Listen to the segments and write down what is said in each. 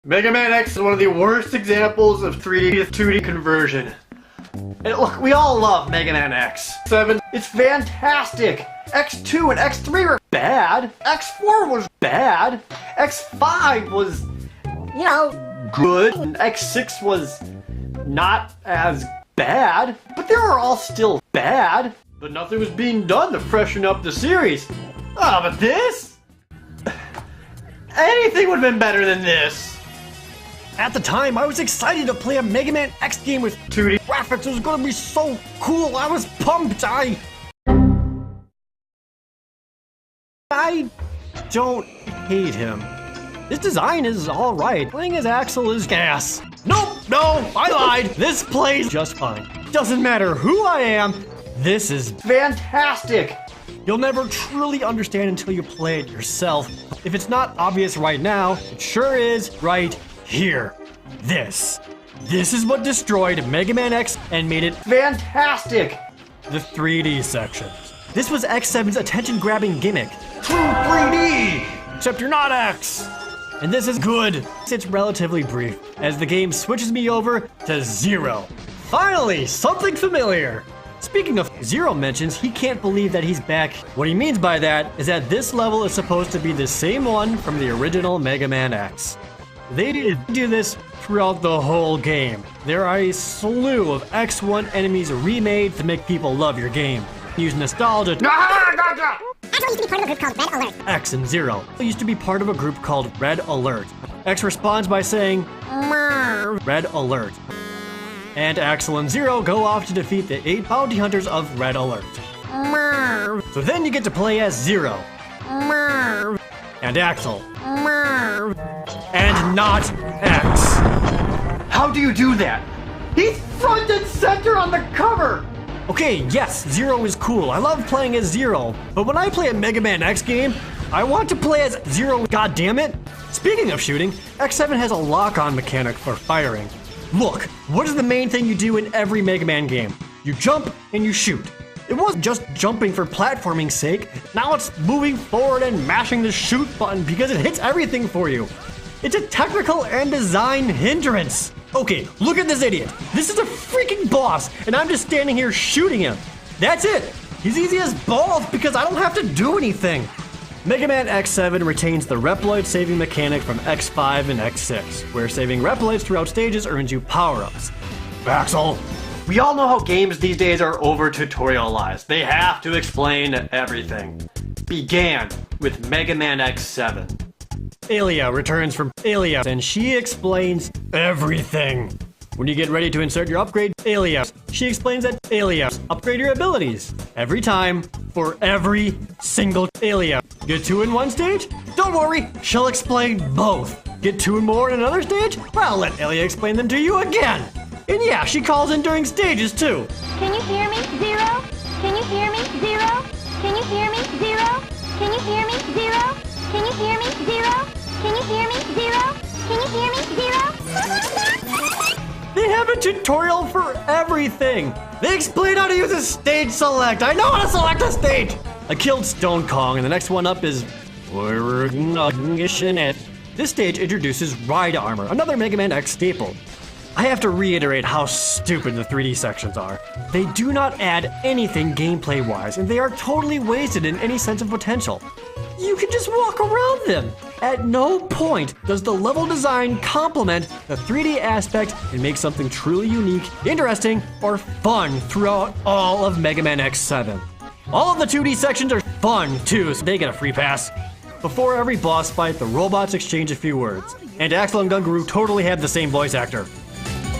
Mega Man X is one of the worst examples of 3D to 2D conversion. And look, we all love Mega Man X7. It's fantastic! X2 and X3 were bad. X4 was bad. X5 was, you know, good. And X6 was not as bad. But they were all still bad. But nothing was being done to freshen up the series. Ah, but this? Anything would have been better than this. At the time, I was excited to play a Mega Man X game with 2D graphics. It was gonna be so cool. I was pumped. I don't hate him. His design is alright. Playing as Axel is gas. Nope, no, I lied. This plays just fine. Doesn't matter who I am, this is Fantastic! You'll never truly understand until you play it yourself. If it's not obvious right now, it sure is right here. This is what destroyed Mega Man X and made it Fantastic! the 3D sections. This was X7's attention-grabbing gimmick. True 3D! Except you're not X! And this is good. It's relatively brief, as the game switches me over to Zero. Finally, something familiar! Speaking of, Zero mentions he can't believe that he's back. What he means by that is that this level is supposed to be the same one from the original Mega Man X. They did do this throughout the whole game. There are a slew of X1 enemies remade to make people love your game. Use nostalgia. Axel used to be part of a group called Red Alert. X and Zero used to be part of a group called Red Alert. X responds by saying, Red Alert. And Axel and Zero go off to defeat the 8 bounty hunters of Red Alert. So then you get to play as Zero. And Axel. And not X. How do you do that? He's front and center on the cover! Okay, yes, Zero is cool. I love playing as Zero. But when I play a Mega Man X game, I want to play as Zero, goddammit. Speaking of shooting, X7 has a lock-on mechanic for firing. Look, what is the main thing you do in every Mega Man game? You jump and you shoot. It wasn't just jumping for platforming's sake. Now it's moving forward and mashing the shoot button because it hits everything for you. It's a technical and design hindrance. Okay, look at this idiot. This is a freaking boss, and I'm just standing here shooting him. That's it. He's easy as balls because I don't have to do anything. Mega Man X7 retains the Reploid saving mechanic from X5 and X6, where saving Reploids throughout stages earns you power-ups. Axel. We all know how games these days are over-tutorialized. They have to explain everything. Began with Mega Man X7. Alia returns from Alia, and she explains everything. When you get ready to insert your upgrade, Alia, she explains that Alia, upgrade your abilities. Every time, for every single Alia. Get 2 in one stage? Don't worry, she'll explain both. Get 2 more in another stage? Well, let Alia explain them to you again. And yeah, she calls in during stages too. Can you hear me, Zero? Can you hear me, Zero? Can you hear me, Zero? Can you hear me, Zero? Can you hear me, Zero? Can you hear me, Zero? Can you hear me, Zero? They have a tutorial for everything. They explain how to use a stage select. I know how to select a stage. I killed Stone Kong, and the next one up is... This stage introduces Ride Armor, another Mega Man X staple. I have to reiterate how stupid the 3D sections are. They do not add anything gameplay-wise, and they are totally wasted in any sense of potential. You can just walk around them. At no point does the level design complement the 3D aspect and make something truly unique, interesting, or fun throughout all of Mega Man X7. All of the 2D sections are fun too, so they get a free pass. Before every boss fight, the robots exchange a few words, and Axel and Gungaroo totally had the same voice actor.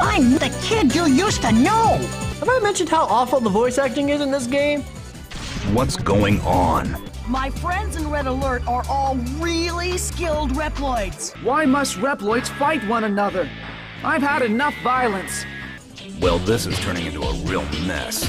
I'm the kid you used to know! Have I mentioned how awful the voice acting is in this game? What's going on? My friends in Red Alert are all really skilled Reploids. Why must Reploids fight one another? I've had enough violence. Well, this is turning into a real mess.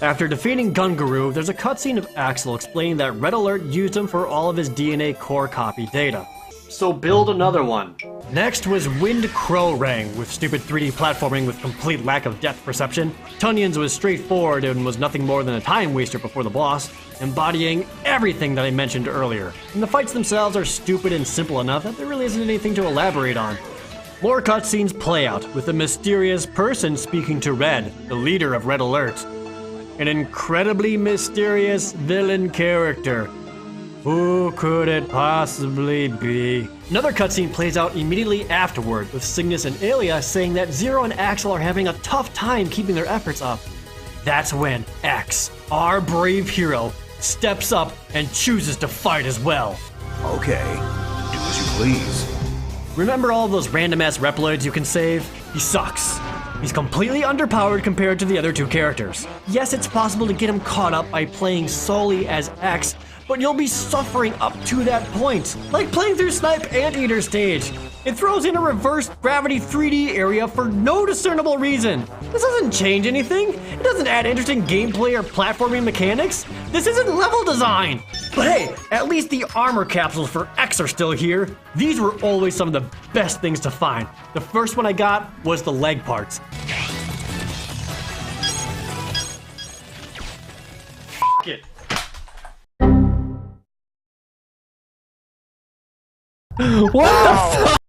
After defeating Gungaroo, there's a cutscene of Axel explaining that Red Alert used him for all of his DNA core copy data. So build another one. Next was Wind Crow Rang, with stupid 3D platforming with complete lack of depth perception. Tunyons was straightforward and was nothing more than a time waster before the boss, embodying everything that I mentioned earlier. And the fights themselves are stupid and simple enough that there really isn't anything to elaborate on. More cutscenes play out, with a mysterious person speaking to Red, the leader of Red Alert. An incredibly mysterious villain character. Who could it possibly be? Another cutscene plays out immediately afterward, with Cygnus and Aelia saying that Zero and Axel are having a tough time keeping their efforts up. That's when X, our brave hero, steps up and chooses to fight as well. Okay, do as you please. Remember all those random-ass Reploids you can save? He sucks. He's completely underpowered compared to the other two characters. Yes, it's possible to get him caught up by playing solely as X, but you'll be suffering up to that point. Like playing through Snipe Anteater stage. It throws in a reversed gravity 3D area for no discernible reason. This doesn't change anything. It doesn't add interesting gameplay or platforming mechanics. This isn't level design. But hey, at least the armor capsules for X are still here. These were always some of the best things to find. The first one I got was the leg parts. F it. What the fuck?